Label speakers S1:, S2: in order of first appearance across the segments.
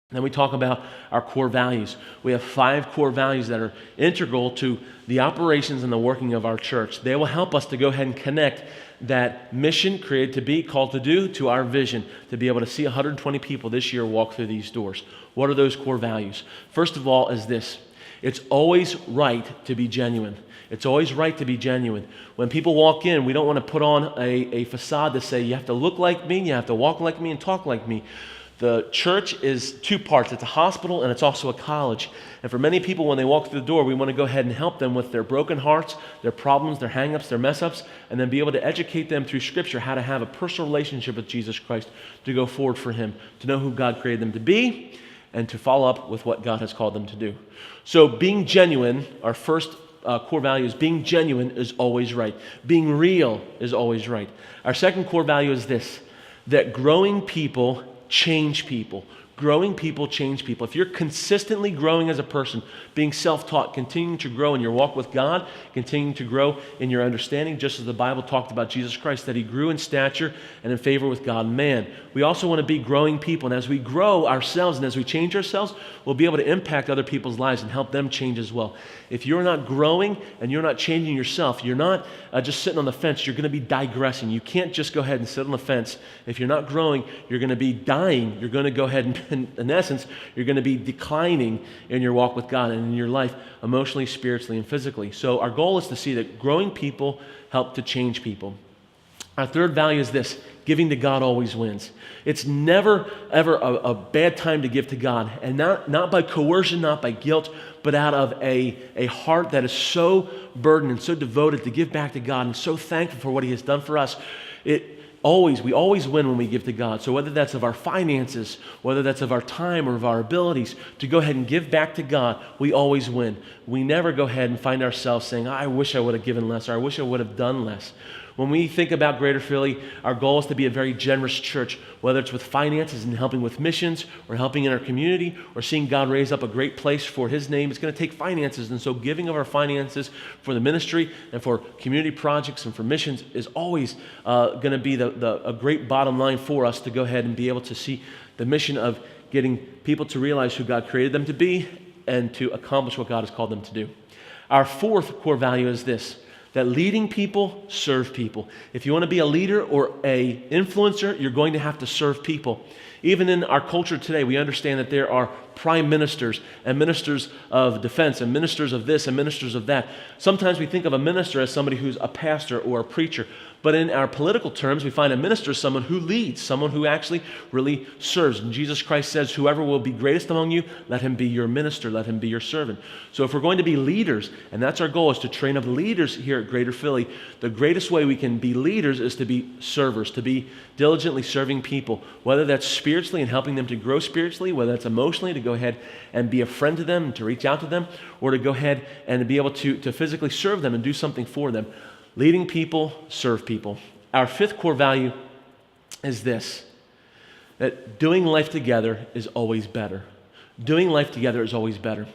S1: Then we talk about our core values. We have 5 core values that are integral to the operations and the working of our church. They will help us to go ahead and connect that mission, created to be, called to do, to our vision, to be able to see 120 people this year walk through these doors. What are those core values? First of all is this: it's always right to be genuine. It's always right to be genuine. When people walk in, we don't want to put on a facade to say, you have to look like me, you have to walk like me, and talk like me. The church is 2 parts. It's a hospital and it's also a college. And for many people, when they walk through the door, we want to go ahead and help them with their broken hearts, their problems, their hang-ups, their mess-ups, and then be able to educate them through Scripture how to have a personal relationship with Jesus Christ, to go forward for Him, to know who God created them to be, and to follow up with what God has called them to do. So being genuine, our first core value is being genuine is always right. Being real is always right. Our second core value is this: that growing people change people. Growing people change people. If you're consistently growing as a person, being self-taught, continuing to grow in your walk with God, continuing to grow in your understanding, just as the Bible talked about Jesus Christ, that He grew in stature and in favor with God and man. We also want to be growing people. And as we grow ourselves and as we change ourselves, we'll be able to impact other people's lives and help them change as well. If you're not growing and you're not changing yourself, you're not just sitting on the fence, you're going to be digressing. You can't just go ahead and sit on the fence. If you're not growing, you're going to be dying. You're going to go ahead and in essence, you're going to be declining in your walk with God and in your life emotionally, spiritually, and physically. So our goal is to see that growing people help to change people. Our third value is this: giving to God always wins. It's never, ever a bad time to give to God, and not by coercion, not by guilt, but out of a heart that is so burdened and so devoted to give back to God and so thankful for what He has done for us. We always win when we give to God. So whether that's of our finances, whether that's of our time or of our abilities, to go ahead and give back to God, we always win. We never go ahead and find ourselves saying, I wish I would have given less, or I wish I would have done less. When we think about Greater Philly, our goal is to be a very generous church, whether it's with finances and helping with missions, or helping in our community, or seeing God raise up a great place for His name. It's going to take finances, and so giving of our finances for the ministry and for community projects and for missions is always going to be a great bottom line for us to go ahead and be able to see the mission of getting people to realize who God created them to be and to accomplish what God has called them to do. Our fourth core value is this: that leading people serve people. If you want to be a leader or a influencer, you're going to have to serve people. Even in our culture today, we understand that there are prime ministers and ministers of defense and ministers of this and ministers of that. Sometimes we think of a minister as somebody who's a pastor or a preacher, but in our political terms, we find a minister as someone who leads, someone who actually really serves. And Jesus Christ says, whoever will be greatest among you, let him be your minister, let him be your servant. So if we're going to be leaders, and that's our goal, is to train up leaders here at Greater Philly, the greatest way we can be leaders is to be servers, to be diligently serving people, whether that's spiritually and helping them to grow spiritually, whether that's emotionally, to go ahead and be a friend to them, and to reach out to them, or to go ahead and to be able to physically serve them and do something for them. Leading people, serve people. Our fifth core value is this: that doing life together is always better. Doing life together is always better.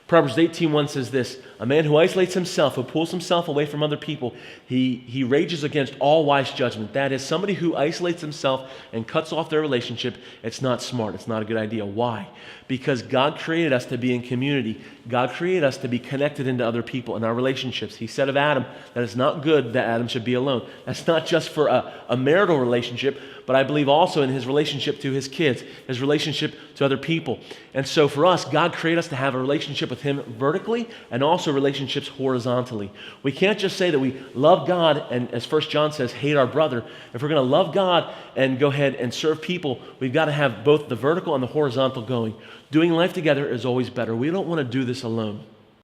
S1: Proverbs 18:1 says this: a man who isolates himself, who pulls himself away from other people, he rages against all wise judgment. That is, somebody who isolates himself and cuts off their relationship, it's not smart. It's not a good idea. Why? Because God created us to be in community. God created us to be connected into other people in our relationships. He said of Adam that it's not good that Adam should be alone. That's not just for a marital relationship, but I believe also in his relationship to his kids, his relationship to other people. And so for us, God created us to have a relationship with Him vertically and also relationships horizontally. We can't just say that we love God and, as 1 John says, hate our brother. If we're going to love God and go ahead and serve people, we've got to have both the vertical and the horizontal going. Doing life together is always better. We don't want to do this alone.